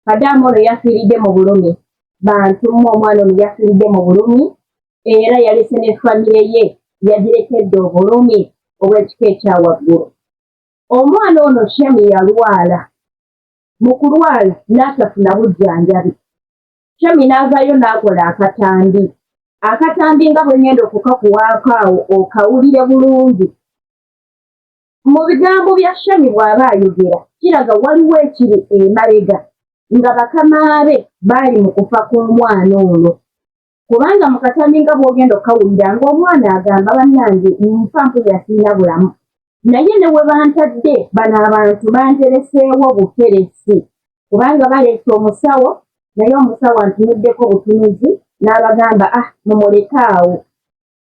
Kadamu ono yafiiridde mu bulumi bantu mu omwana ono yafiiridde mu bulumi era yalese ne famire ye yagirekedde obulumi obw'ekika ekyawaggulu. Omwana ono Shami yalwala, mu kulwala n'atafuna bujjanjabi. Shami n'avaayo n'akola akatambi nga bwe ngenda okukakuwaako awo okawulire bulungi. Mu bigambo bya Shami bw'aba ayogera kiraga waliwo ekiri emabega nga bakama be baali mu kufa kw'omwana ono. Kubanga mu katambi nga bw'ogenda okawulira ng'omwana agamba bannange nfa mpulira sirina bulamu. Naye ne we bantadde bano abantu bantereseewo buteresi kubanga baleese omusawo naye omusawo antunuddeko butunuzi n'abagamba mumuleke awo.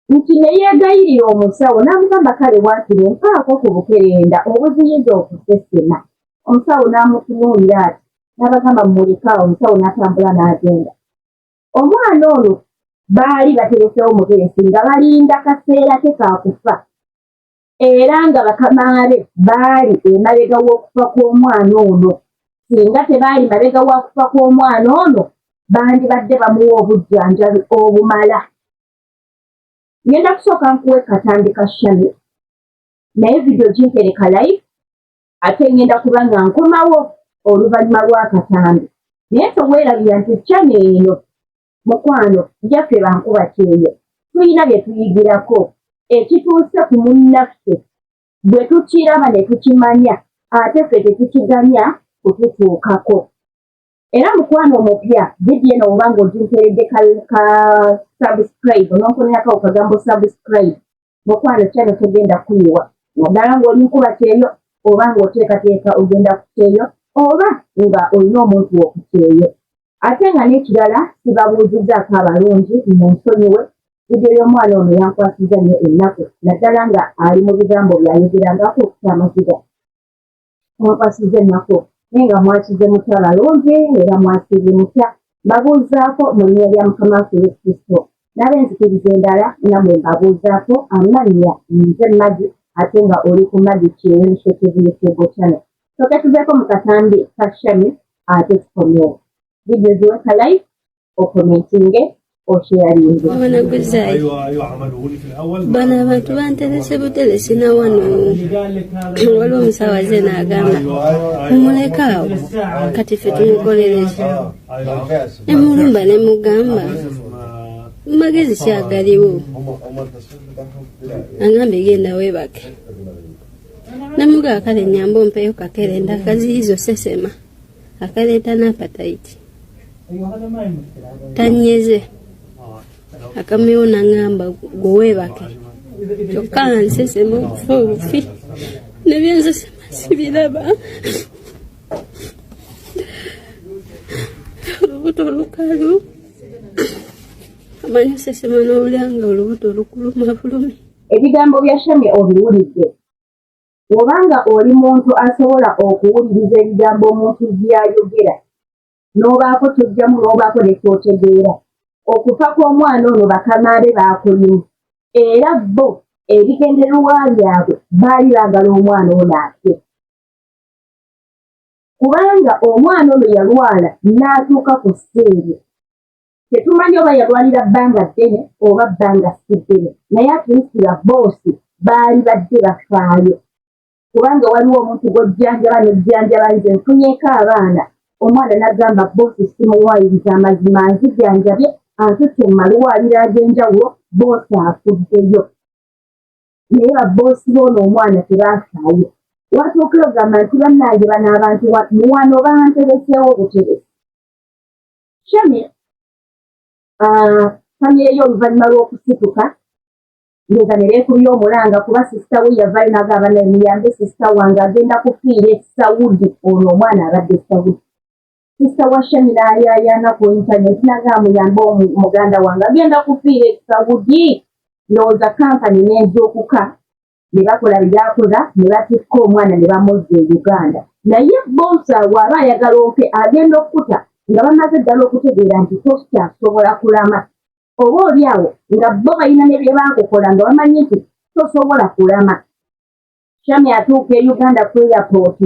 Nti ne yeegayirira omusawo n'amugamba kale waakiri mpaako ku bukerenda obuziyiza okusesema. Omusawo n'amutunuulira ati n'abagamba mumuleke awo. Omusawo n'atambula n'agenda. Omwana ono baali batereseewo muteresi nga balinda kaseera ke kaakufa era nga bakama be baali emabega w'okufa kw'omwana ono. Singa tebaali mabega w'okufa kw'omwana ono bandibadde bamuwa obujjanjabi obumala. Ngenda kusooka nkuwe katambi ka Shami naye vidiyo gintereka live ate ngenda kuba nga nkomawo oluvannyuma lw'akatambi. Naye toweerabira nti Shami eno mukwano jjaffe bankuba kyeyo tulina bye tuyigirako ekituuse ku munnaffe bwe tukiraba ne tukimanya ate ffe tetukiganya kututuukako. Era mukwano omupya vidiyo eno oba ng'oginteredde ka subscribe n'onkolerako okagambo subscribe mukwano kyano tegenda kuyiwa naddala ng'oli nkuba kyeyo oba ng'oteekateeka ogenda ku kyeyo oba nga olina omuntu w'okukyeyo. Ate nga n'ekirala sibabuuzizzaako abalungi munsonyiwe vidiyo y'omwana ono yankwasiza nnyo ennaku naddala nga ali mu bigambo byayogerangako okukyamaziga. Mwankwasiza ennaku naye nga mwakize mutya abalungi era mwasiibye mutya mbabuuzaako mu linnya lya Mukama waffe Yesu Kristo n'ab'enzikiriza endala nammwe mbabuuzaako amannya nze Magi ate nga oli ku Magi Initiative YouTube channel. Soke tuveeko mu katambi ka Shami ate tukomyewo. Vidiyo ziweka live okomentinge osharinge. Bano abantu banterese buteresi na wano waliwo omusawo azze n'agamba mumuleke awo kati ffe tumukolereza. Emulumba ne mugamba magezi kyagaliwo angambe genda weebake namugaa kale nyamba ompeyo kakerenda akaziyizo sesema akaleeta n'apatayiti tanyeze akamewo nangamba gweweebake kyokka nsesema okufa obufi nebyensesema sibiraba. Olubuto olukalu amanyi sesema n'obulyanga olubuto olukuluma bulumi. Ebigambo bya Shami obiwulidde. Obanga oli muntu asobola okuwuliriza ebigambo omuntu by'ayogera n'obaako ky'ojjamu n'obaako ne ky'otegeera okufa kw'omwana ono bakama be baakulimu era bo ebigendererwa byabwe baali baagala omwana ono afe. Kubanga omwana ono yalwala n'atuuka ku siteeri tetumanyi oba yalwalira bbanga ddene oba bbanga si ddene naye atuukira boosi baali badde bafaayo. Kubanga waliwo omuntu gw'ojjanjaba n'ojjanjaba nze nfunyeeko abaana omwana n'agamba boosi simuwaayiriza amazima nzijjanjabye antutte mu malwaliro ag'enjawulo boosi afuddeyo. Naye babboosi b'ono omwana tebaafaayo. Watuukira ogamba nti bannange bano abantu wano bantereseewo buteresi. Shami famire ye oluvannyuma lw'okusituka ngeza ne beekubya omulanga kuba sisita we yavaayo n'agamba naye muyambe sisita wange agenda kufiira Saudi. Ono omwana abadde Saudi. Sisita wa Shami n'ayaayaana ku intaneti n'agamba muyambe muganda wange agenda kufiira Saudi. Ndowooza kampani n'ezuukuka ne bakola byakola ne batikka omwana ne bamuzza e Uganda. Naye boosi awo aba ayagala ofe agenda okukuta nga bamaze ddala okutegeera nti tosikyasobola kulama oba oli awo nga bo balina ne bye baakukola nga bamanyi nti tosobola kulama. Shami atuuka e Uganda ku airport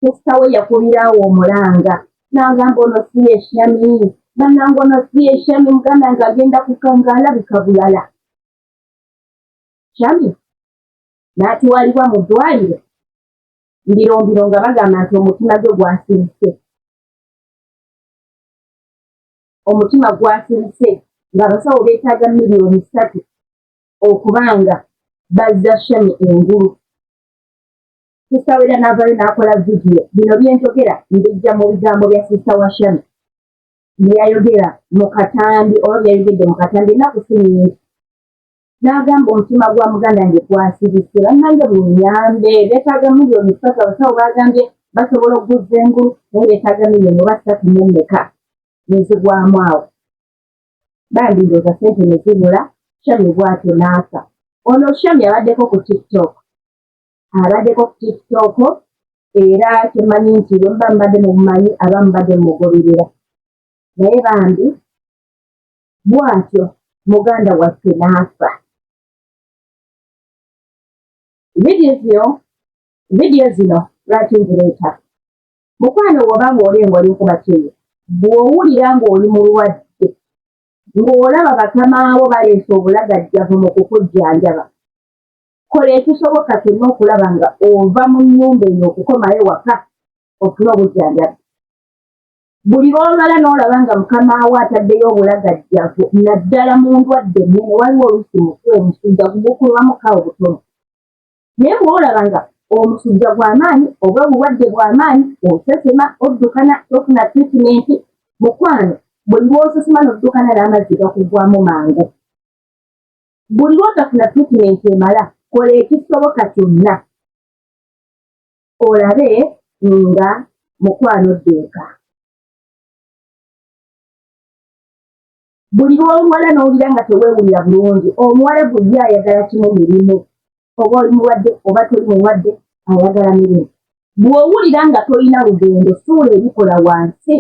sisita we yakubirawo omulanga n'agamba ono si yeshami bannange ono si yeshami muganda ng'agenda kukangala bikabulala shami n'atwalibwa mu ddwaliro mbirombiro nga bagamba nti omutima gwe gwasirise omutima gwasirise ng'abasawo beetaaga miliyoni 3 okubanga bazza shami engulu sista wera n'avayo n'akola vidiyo bino byenjogera mbijja mu bigambo bya sista wa shami byayogera mu katambi oba byayogedde mu katambi ennaku si nnyingi n'agamba omutima gwa muganda nge gwasirise bannange bunyambe beetaaga miliyoni 3 abasawo baagambye basobola okuguzza engulu naye beetaaga miliyoni oba 3 n'emmeka nezigwamu awo bambi ndooza sente ne zibula shami bw'atyo n'afa ono shami abaddeko ku tiktok era kimanyi nti bwe muba mubadde mubumanyi aba mubadde mugoberera naye bambi bw'atyo muganda waffe n'afa vidiyo zino lwaki nzireeta mukwano woba ng'olenga oli nkuba kiyo bw'owulira ng'oli mulwadde ng'olaba bakamaawo baleese obulagajjavu mu kukujjanjaba kola ekisoboka kyonna okulaba nga ova mu nnyumba eyo okukomayo waka ofuna obujjanjabi buli lwolala n'olaba nga mukamaawo ataddeyo obulagajjavu naddala mu ndwadde ennene waliwo oluusi mutwe omusujja gukulwamukawo butono naye bw'olaba nga omusujja gw'amaanyi oba obulwadde bw'amaanyi osesema oddukana tofuna tritimeenti mukwano buli lw'osesema n'oddukana n'amazzi gakugwamu mangu buli lw'otafuna tritimeenti emala kola ekisoboka kyonna olabe nga mukwano ddeeka buli lw'olwala n'owulira nga teweewulira bulungi omuwala buli ayagala kimu mirimu oba oli mulwadde oba toli mulwadde ayagala mirimu bw'owulira nga tolina lugendo suula ebikola wansi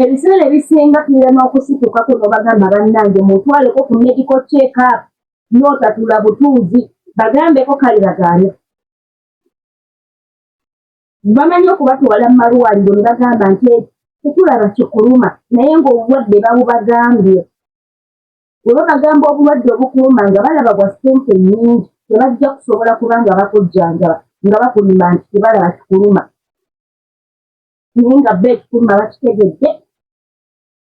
ebiseera ebisinga tulira n'okusitukako n'obagamba bannange mutwaleko ku medical check-up n'otatula butuuzi bagambeko kale bagaane bamanyi okubatwala mu malwaliro ne bagamba nti tetulaba kikuluma naye ng'obulwadde babubagambye bwe babagamba obulwadde obukuluma nga balaba bwa ssente nnyingi tebajja kusobola kuba nga bakujjanjaba nga bakulima nti tebalaba kikuluma naye nga bba ekikuluma bakitegedde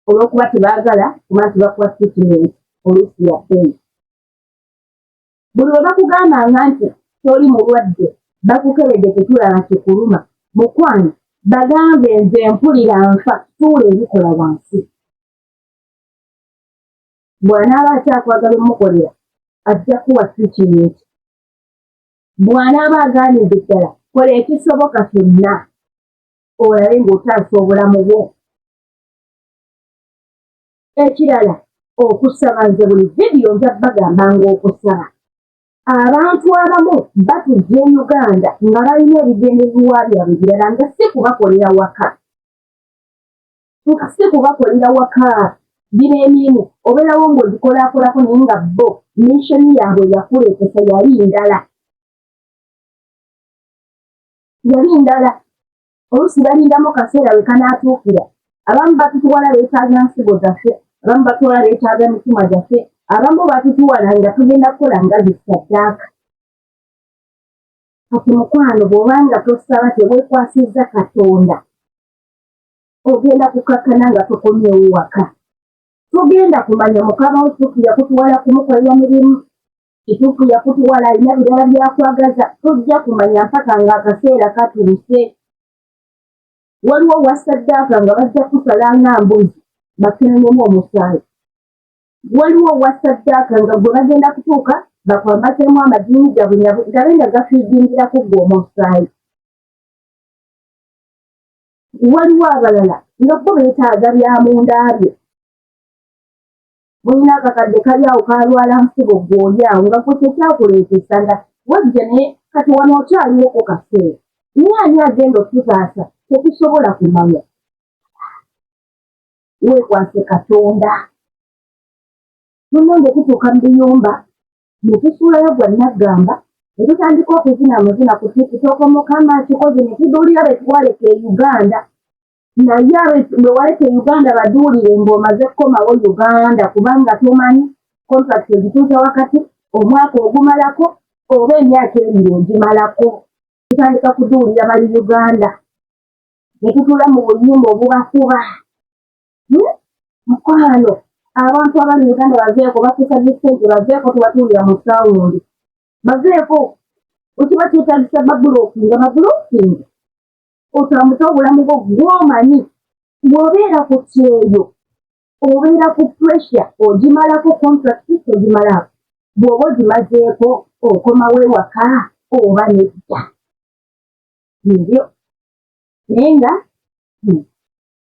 olw'okuba tebaagala kuba nti bakuwa treatment oluusi ya bbeeyi buli lwe bakugambanga nti toli mulwadde bakukebedde tetulaba kikuluma mukwano bagambe nze mpulira nfa tuula ebikola wansi bw'anaaba akyakwagala omukolera ajja kuwa treatment bw'anaaba agaanidde ddala kola ekisoboka kyonna olabe ng'otaasa obulamu bwo ekirala okusaba nze buli vidiyo nja bagamba ng'okusaba abantu abamu batujja e Uganda nga balina ebigendezerwa byabwe birala nga si kubakolera waka bino emirimu obeerawo ng'ogikolaakolako naye nga bo mishoni yaabwe yakuleetesa yali ndala oluusi balindamu kaseera we kanaatuukira abamu batutuwala beetaaga nsigo zaffe abamu batuwala beetaaga mitima gyaffe abamu batutuwala nga tugenda kukola nga zisaddaaka kati mukwano bw'obanga tosaba teweekwasizza Katonda ogenda kukakkana nga tokomyewo waka tugenda kumanya mukama w'ekituufu yakutuwala kumukolera mirimu kituufu yakutuwala alina birala byakwagaza tujja kumanya mpaka ng'akaseera katuuse waliwo wasaddaaka nga bajja kusala nga mbuzi bakenonyemu omusaayi waliwo wasaddaaka nga gwe bagenda kutuuka bakwambaseemu amajiini gabe nga gafiidingiraku gwe omusaayi waliwo abalala nga bo beetaaga bya munda bye mulina akakadde kali awo kalwala nsigo gw'olyawo nga gwe tekyakuleetesa nga wajja naye kati wano okyaliwo ku kaseera naye ani agenda okutaasa tetusobola kumanya weekwase Katonda munnange tutuuka mu biyumba ne tusuulayo gwa naggamba Etutandika okuzina amazina ku TikTok Mukama kikozi ne tuduulira be twaleka e Uganda. Naye bwe waleka e Uganda baduulire ng'omaze kukomawo Uganda kubanga tumanyi contract egituusa wakati omwaka ogumalako oba emyaka ebiri ogimalako. Tutandika kuduulira bali Uganda. Ne tutula mu buyimba obubakuba. Mukwano abantu abali Uganda baveeko bakusabye ssente baveeko tubatuulira mu sawundi. Baveeko okiba kyetagisa babulookinga otambuza obulamu bwo gw'omanyi bw'obeera ku kyeyo obeera ku pressure ogimalako contract ogimalako bw'oba ogimazeeko okomawo ewaka oba nedda ebyo naye nga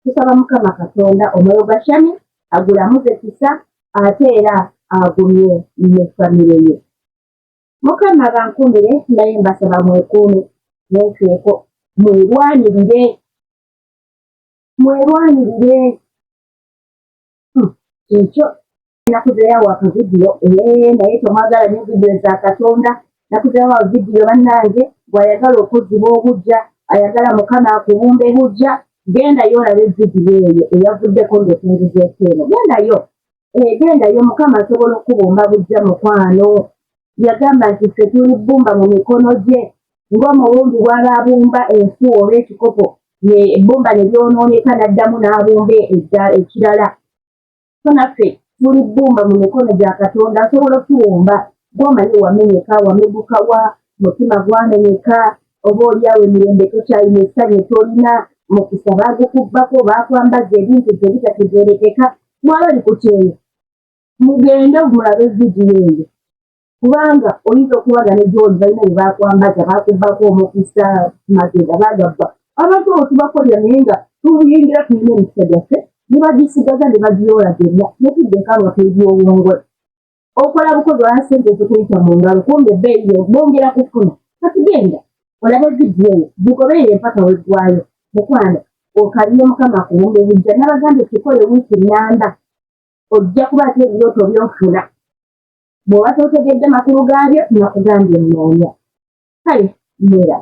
tusaba Mukama Katonda omwoyo gashami agulamuze kisa ate era agumye ne famire ye. Mukama bankumire naye mbasaba mwekuume neefeeko mwerwanirire ekyo nakuzeeyawo akavidiyo naye tomwagala ne vidiyo za Katonda nakuzeeyawo vidiyo bannange bw'ayagala okuziba obujja ayagala Mukama akubumbe bujja gendayo olabe vidiyo eyo eyavuddeko ng'etungizeeko eno gendayo Mukama asobola okubumba bujja mukwano. Yagamba nti ffe tuli bbumba mu mikono gye ng'omuwumbi bw'aba abumba ensuwa oba ekikopo ebbumba ne lyonooneka n'addamu n'abumba ekirala. So naffe tuli bbumba mu mikono gya Katonda asobola okuwumba gw'omanyi wamenyeka wameguka wa mutima gwamenyeka oba oliawo emirembe tokyalina essanyu tolina mukisa baagukubbako baakwambaza ebintu bye bitategeerekeka mwaba ali ku kyeyo mugende mulabe vidiyo eyo kubanga oyinza okubaga ne gy'oli balina bye baakwambaza baakubbako omukisa magenda baagabba abantu abo tubakolera naye nga tubuyingira tulina emikisa gyaffe ne bagisigaza ne bagiyoola gyonna ne tuddeko abantu ebyobwongwe okola bukozi olwa ssente zikuyita mu ngalo kumbe ebbeeyi bongera kufuna kati genda olabe vidiyo eyo gigoberere empaka weggwayo mukwano okaliye Mukama akubumbe bujja n'abagamba ekikole wiiki nnamba ojja kuba ate ebirooto by'ofuna bw'oba totegedde makulu gaabyo nakugambye nnoonya kale mbeera